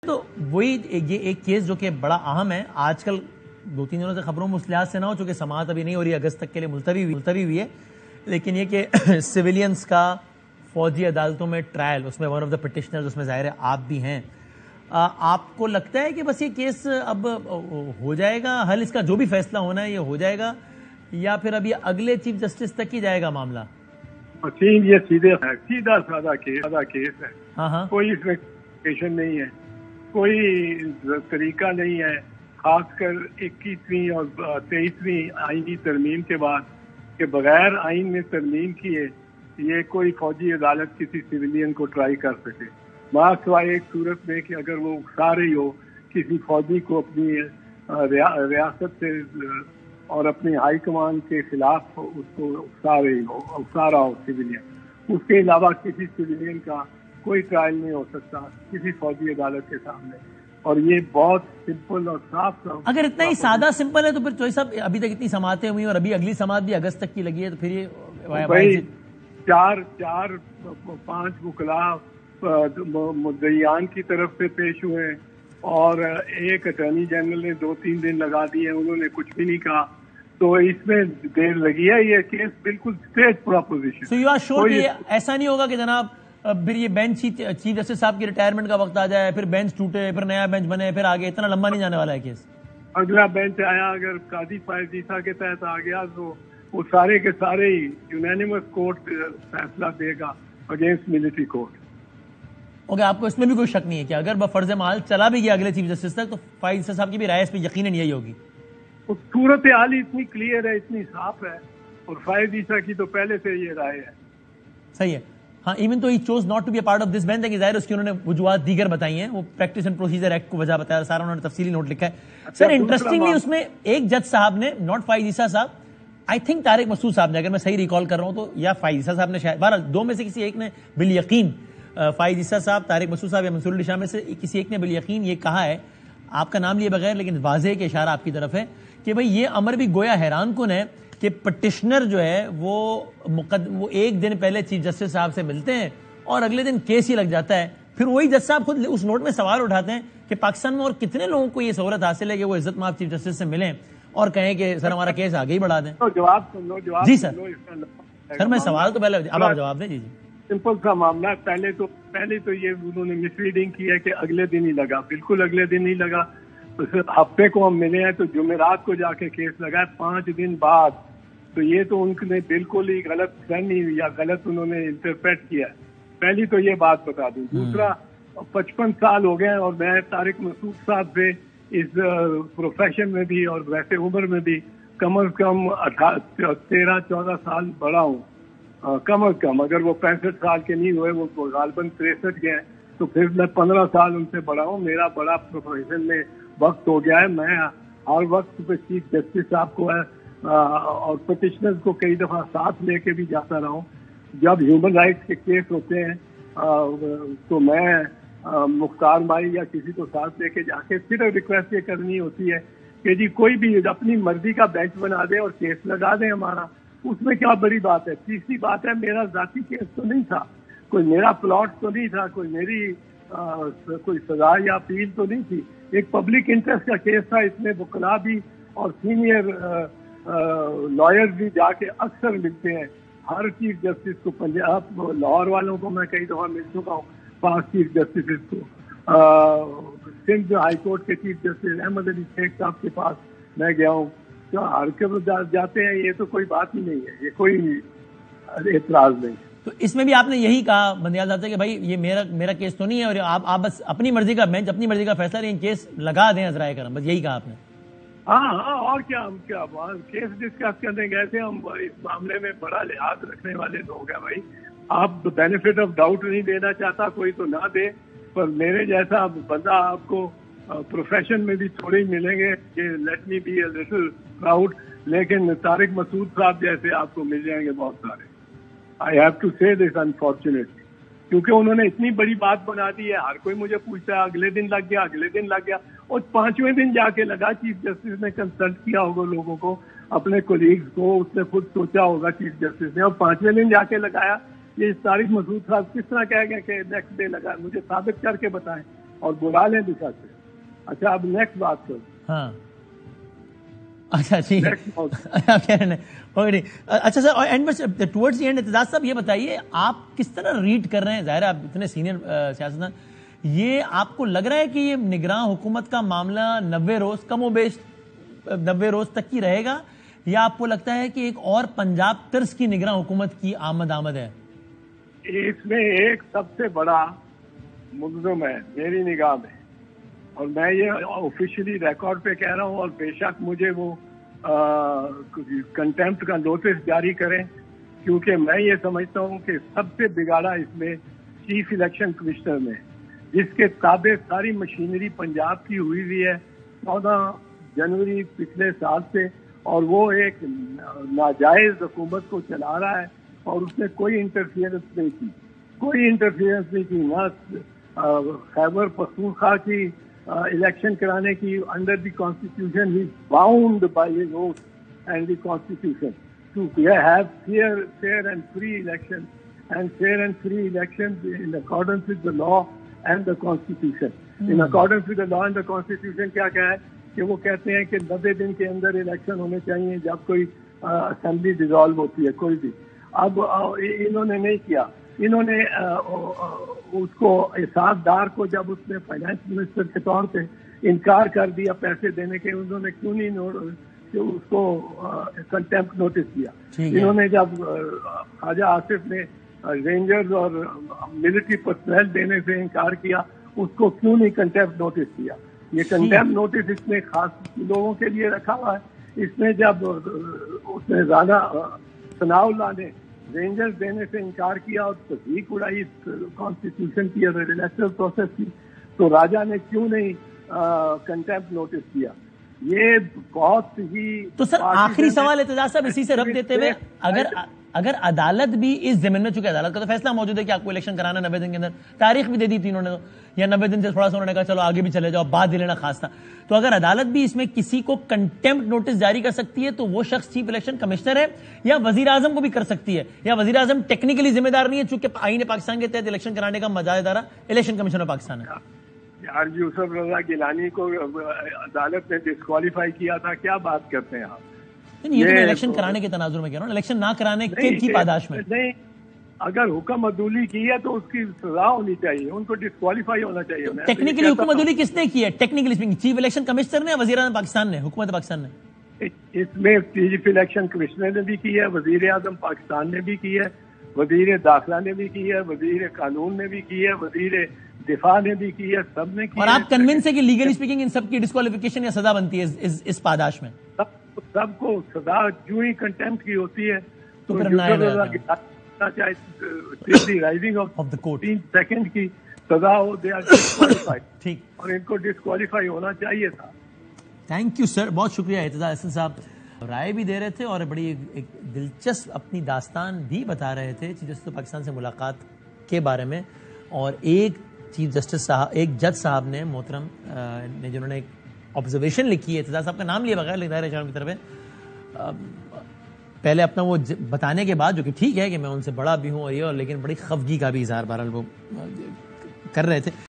تو وہی یہ ایک کیس جو کہ بڑا اہم ہے آج کل 2-3 دنوں سے خبروں میں اس لحاظ سے نہ ہو چونکہ سماعت ابھی نہیں ہو رہی، اگست تک کے لیے ملتوی ہوئی ہے، لیکن یہ کہ سویلینز کا فوجی عدالتوں میں ٹرائل، اس میں ون آف دا پٹیشنرز، اس میں ظاہر ہے آپ بھی ہیں، آپ کو لگتا ہے کہ بس یہ کیس اب ہو جائے گا حل، اس کا جو بھی فیصلہ ہونا ہے یہ ہو جائے گا، یا پھر اب یہ اگلے چیف جسٹس تک ہی جائے گا معاملہ؟ یہ سیدھا سادہ کیس ہے، ہاں کوئی اس میں نہیں ہے، کوئی طریقہ نہیں ہے، خاص کر 21ویں اور 23ویں آئینی ترمیم کے بعد کہ بغیر آئین میں ترمیم کیے یہ کوئی فوجی عدالت کسی سویلین کو ٹرائی کر سکے، ماں سوائے ایک صورت میں کہ اگر وہ اکسا رہی ہو کسی فوجی کو اپنی ریاست سے اور اپنی ہائی کمان کے خلاف اس کو اکسا رہا ہو سویلین، اس کے علاوہ کسی سویلین کا کوئی ٹرائل نہیں ہو سکتا کسی فوجی عدالت کے سامنے، اور یہ بہت سمپل اور صاف۔ اگر اتنا ہی سادہ سمپل ہے تو پھر چوئی صاحب ابھی تک اتنی سماعتیں ہوئی اور ابھی اگلی سماعت بھی اگست تک کی لگی ہے، تو پھر یہ بھائی 4-5 وکلاء مدعیان کی طرف سے پیش ہوئے اور ایک اٹارنی جنرل نے 2-3 دن لگا دیے، انہوں نے کچھ بھی نہیں کہا، تو اس میں دیر لگی ہے۔ یہ کیس بالکل state proposition. So you are sure کہ ایسا نہیں ہوگا کہ جناب پھر یہ بینچ چیف جسٹس صاحب کی ریٹائرمنٹ کا وقت آ جائے، پھر بینچ ٹوٹے، پھر نیا بینچ بنے، پھر آگے اتنا لمبا نہیں جانے والا ہے کیس؟ اگلا بینچ آیا اگر قاضی فائز عیسیٰ کے تحت آ گیا تو وہ سارے کے سارے ہی یونینیمس کورٹ فیصلہ دے گا اگینسٹ ملٹری کورٹ۔ اوکے، آپ کو اس میں بھی کوئی شک نہیں ہے کہ اگر بفرض محال چلا بھی گیا اگلے چیف جسٹس تک تو فائز عیسیٰ صاحب کی بھی رائے اس پہ یقیناً یہی ہوگی؟ صورت حال اتنی کلیئر ہے، اتنی صاف ہے، اور فائز عیسیٰ کی تو پہلے سے یہ رائے ہے۔ صحیح ہے، ہاں، ایون تو ہی chose not to be a part of this bench, لیکن ظاہر اس کی انہوں نے وجوہات دیگر بتائی ہیں، وہ پریکٹس اینڈ پروسیجر ایکٹ کو وجہ بتایا، سارا انہوں نے تفصیلی نوٹ لکھا ہے۔ سر انٹرسٹنگلی اس میں ایک جج صاحب نے، ناٹ فائز عیسیٰ صاحب، آئی تھنک طارق مسعود صاحب نے، اگر میں صحیح ریکال کر رہا ہوں تو، یا فائز عیسیٰ صاحب نے، شاید بہرحال دو میں سے کسی ایک نے بالیقین، فائز عیسیٰ صاحب، طارق مسعود صاحب یا منصور علی شاہ میں سے کسی ایک نے بالیقین یہ کہا ہے، آپ کا نام لیے بغیر لیکن واضح کہ اشارہ آپ کی طرف ہے، کہ بھئی یہ امر بھی گویا حیران کن ہے کہ پٹیشنر جو ہے وہ ایک دن پہلے چیف جسٹس صاحب سے ملتے ہیں اور اگلے دن کیس ہی لگ جاتا ہے، پھر وہی جج صاحب خود اس نوٹ میں سوال اٹھاتے ہیں کہ پاکستان میں اور کتنے لوگوں کو یہ سہولت حاصل ہے کہ وہ عزت مآب چیف جسٹس سے ملیں اور کہیں کہ سر ہمارا کیس آگے ہی بڑھا دیں۔ جی سر میں سوال تو پہلے اب آپ جواب دیں۔ جی سمپل سا معاملہ ہے، پہلے تو یہ انہوں نے مس ریڈنگ کی ہے کہ اگلے دن ہی لگا، بالکل اگلے دن ہی لگا، ہفتے کو ہم ملے ہیں تو جمعرات کو جا کے کیس لگا ہے 5 دن بعد، تو یہ تو ان نے بالکل ہی غلط فہمی یا غلط انہوں نے انٹرپریٹ کیا ہے، پہلی تو یہ بات بتا دوں۔ دوسرا، 55 سال ہو گئے ہیں اور میں طارق مسعود صاحب سے اس پروفیشن میں بھی اور ویسے عمر میں بھی کم از کم 13-14 سال بڑا ہوں، کم از کم، اگر وہ 65 سال کے نہیں ہوئے، وہ غالباً 63 کے ہیں، تو پھر میں 15 سال ان سے بڑا ہوں، میرا بڑا پروفیشن میں وقت ہو گیا ہے، میں ہر وقت پہ چیف جسٹس صاحب کو ہے اور پٹیشنرز کو کئی دفعہ ساتھ لے کے بھی جاتا رہا ہوں، جب ہیومن رائٹس کے کیس ہوتے ہیں تو میں مختار بھائی یا کسی کو ساتھ لے کے جا کے صرف ریکویسٹ یہ کرنی ہوتی ہے کہ جی کوئی بھی اپنی مرضی کا بینچ بنا دے اور کیس لگا دیں ہمارا، اس میں کیا بڑی بات ہے۔ تیسری بات ہے، میرا ذاتی کیس تو نہیں تھا، کوئی میرا پلاٹ تو نہیں تھا، کوئی میری کوئی سزا یا اپیل تو نہیں تھی، ایک پبلک انٹرسٹ کا کیس تھا، اس میں وکلاء بھی اور سینئر لائر بھی جا کے اکثر ملتے ہیں، ہر چیف جسٹس کو، پنجاب لاہور والوں کو میں کئی دفعہ مل چکا ہوں، 5 چیف جسٹس کو، سندھ ہائی کورٹ کے چیف جسٹس احمد علی شیخ صاحب کے پاس میں گیا ہوں، تو ہر کے جاتے ہیں، یہ تو کوئی بات ہی نہیں ہے، یہ کوئی اعتراض نہیں۔ تو اس میں بھی آپ نے یہی کہا بندیال صاحب سے کہ بھائی یہ میرا کیس تو نہیں ہے اور آپ بس اپنی مرضی کا بینچ، اپنی مرضی کا فیصلہ، لیکن کیس لگا دیں عذرائے کرم، بس یہی کہا آپ نے؟ ہاں، اور کیا، ہم کیا کیس ڈسکس کرنے گئے تھے، ہم اس معاملے میں بڑا لحاظ رکھنے والے لوگ ہیں بھائی، آپ بینیفٹ آف ڈاؤٹ نہیں دینا چاہتا کوئی تو نہ دے، پر میرے جیسا بندہ آپ کو پروفیشن میں بھی تھوڑے ہی ملیں گے کہ let me be a little proud, لیکن طارق مسعود صاحب جیسے آپ کو مل جائیں گے بہت سارے۔ آئی ہیو ٹو سے دس انفارچونیٹلی، کیونکہ انہوں نے اتنی بڑی بات بنا دی ہے، ہر کوئی مجھے پوچھتا ہے اگلے دن لگ گیا، اگلے دن لگ گیا، اور 5ویں دن جا کے لگا۔ چیف جسٹس نے کنسلٹ کیا ہوگا لوگوں کو، اپنے کولیگز کو، اس نے خود سوچا ہوگا چیف جسٹس نے، اور 5ویں دن جا کے لگایا۔ یہ طارق مسعود صاحب کس طرح کہہ گئے کہ نیکسٹ ڈے لگا؟ مجھے ثابت کر کے بتائیں اور بلا لیں دکھا سے. اچھا اب نیکسٹ بات کرو. ہاں اچھا ٹھیک ہے. اچھا sir and towards the end Aitzaz صاحب یہ بتائیے آپ کس طرح ریڈ کر رہے ہیں؟ ظاہر ہے آپ اتنے سینئر سیاستدان، یہ آپ کو لگ رہا ہے کہ یہ نگراں حکومت کا معاملہ 90 روز کم و بیش 90 روز تک کی رہے گا، یا آپ کو لگتا ہے کہ ایک اور پنجاب طرز کی نگراں حکومت کی آمد ہے؟ اس میں ایک سب سے بڑا ملزم ہے میری نگاہ میں، اور میں یہ آفیشلی ریکارڈ پہ کہہ رہا ہوں، اور بے شک مجھے وہ کنٹیمپٹ کا نوٹس جاری کریں، کیونکہ میں یہ سمجھتا ہوں کہ سب سے بگاڑا اس میں چیف الیکشن کمشنر نے، جس کے تابع ساری مشینری پنجاب کی ہوئی ہے 14 جنوری پچھلے سال سے، اور وہ ایک ناجائز حکومت کو چلا رہا ہے، اور اس نے کوئی انٹرفیئرنس نہیں کی، نہ خیبر پختونخوا کی الیکشن کرانے کی. Under the constitution he bound by his oath and the constitution to have fair and free elections, and fair and free elections in accordance with the law and the constitution. In accordance with the law and the constitution کیا ہے کہ وہ کہتے ہیں کہ 90 دن کے اندر election ہونے چاہیے جب کوئی اسمبلی ڈیزالو ہوتی ہے کوئی بھی. اب انہوں نے نہیں کیا. انہوں نے اس کو اسحاق ڈار کو جب اس نے فائنانس منسٹر کے طور پہ انکار کر دیا پیسے دینے کے، انہوں نے کیوں نہیں اس کو کنٹیمپٹ نوٹس دیا. انہوں نے جب خواجہ آصف نے رینجرز اور ملٹری پرسنل دینے سے انکار کیا، اس کو کیوں نہیں کنٹیمپٹ نوٹس دیا. یہ کنٹیمپٹ نوٹس اس میں خاص لوگوں کے لیے رکھا ہوا ہے. اس میں جب اس نے رانا ثناء اللہ نے رینجرز دینے سے انکار کیا اور تصدیق اڑائی کانسٹیٹیوشن کی اور الیکٹرل پروسیس کی، تو راجا نے کیوں نہیں کنٹیمپٹ نوٹس دیا. یہ بہت ہی. تو سر آخری سوال اعتزاز صاحب اسی سے ربط دیتے ہوئے، اگر عدالت بھی اس ضمن میں، چونکہ عدالت کا تو فیصلہ موجود ہے کہ آپ کو الیکشن کرانا 90 دن کے اندر، تاریخ بھی دے دی تھی انہوں نے، یا 90 دن سے تھوڑا سا انہوں نے کہا چلو آگے بھی چلے جاؤ، بعد دے لینا خاص تھا. تو اگر عدالت بھی اس میں کسی کو کنٹیمپٹ نوٹس جاری کر سکتی ہے تو وہ شخص چیف الیکشن کمشنر ہے، یا وزیر اعظم کو بھی کر سکتی ہے، یا وزیر اعظم ٹیکنیکلی ذمہ دار نہیں ہے چونکہ آئین پاکستان کے تحت الیکشن کرانے کا مجاز ادارہ الیکشن کمیشن آف پاکستان ہے؟ یار یوسف رضا گیلانی کو عدالت نے ڈسکوالیفائی کیا تھا، کیا بات کرتے ہیں آپ؟ یہ تو الیکشن کرانے کے تناظر میں کہہ رہا ہوں، الیکشن نہ کرانے کی پاداش میں. نہیں، اگر حکم عدولی کی ہے تو اس کی سزا ہونی چاہیے، ان کو ڈسکوالیفائی ہونا چاہیے. ٹیکنیکلی حکم عدولی کس نے کی ہے؟ Technically speaking chief election commissioner نے، وزیر اعظم پاکستان نے، حکومت پاکستان نے؟ اس میں چیف الیکشن کمشنر نے بھی کی ہے، وزیر اعظم پاکستان نے بھی کی ہے، وزیر داخلہ نے بھی کی ہے، وزیر قانون نے بھی کی ہے، وزیر دفاع نے بھی کی ہے، سب نے کی. اور آپ کنونس ہے کہ لیگلی اسپیکنگ ان سب کی ڈسکوالیفیکیشن یا سزا بنتی ہے اس پاداش میں؟ سب کو سزا جو ہی کنٹیمپٹ کی ہوتی ہے تو چاہے rising of the court 3 second کی سزا ہو، دے آر ڈسکوالیفائڈ. ٹھیک، اور ان کو ڈسکوالیفائی ہونا چاہیے تھا. تھینک یو سر، بہت شکریہ اعتزاز احسن صاحب. رائے بھی دے رہے تھے اور بڑی ایک دلچسپ اپنی داستان بھی بتا رہے تھے چیف جسٹس پاکستان سے ملاقات کے بارے میں. اور ایک چیف جسٹس صاحب، ایک جج صاحب نے محترم نے جنہوں نے ایک آبزرویشن لکھی ہے، اعتزاز صاحب کا نام لیے بغیر لکھا ہے کی طرف پہلے اپنا وہ بتانے کے بعد، جو کہ ٹھیک ہے کہ میں ان سے بڑا بھی ہوں اور یہ، لیکن بڑی خفگی کا بھی اظہار بہرحال وہ کر رہے تھے.